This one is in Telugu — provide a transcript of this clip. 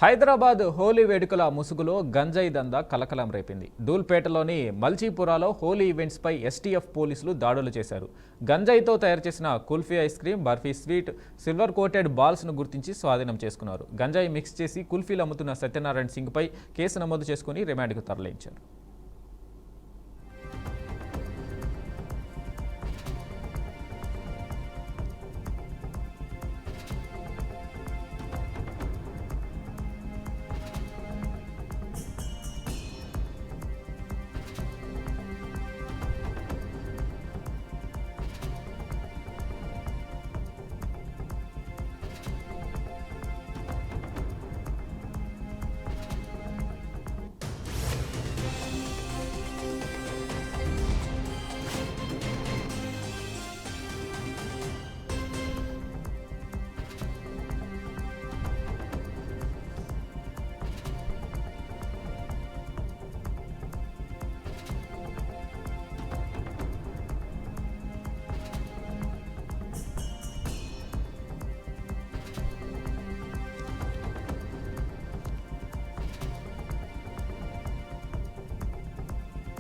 హైదరాబాద్ హోలీ వేడుకల ముసుగులో గంజాయి దందా కలకలం రేపింది. ధూల్పేటలోని మల్చీపురాలో హోలీ ఈవెంట్స్ పై ఎస్టీఎఫ్ పోలీసులు దాడులు చేశారు. గంజాయితో తయారు చేసిన kulfi ice cream, barfi sweet, silver coated balls ను గుర్తించి స్వాధీనం చేసుకున్నారు. గంజాయి మిక్స్ చేసి కుల్ఫీలు అమ్ముతున్న సత్యనారాయణ సింగ్ పై కేసు నమోదు చేసుకుని రిమాండ్కు తరలించారు.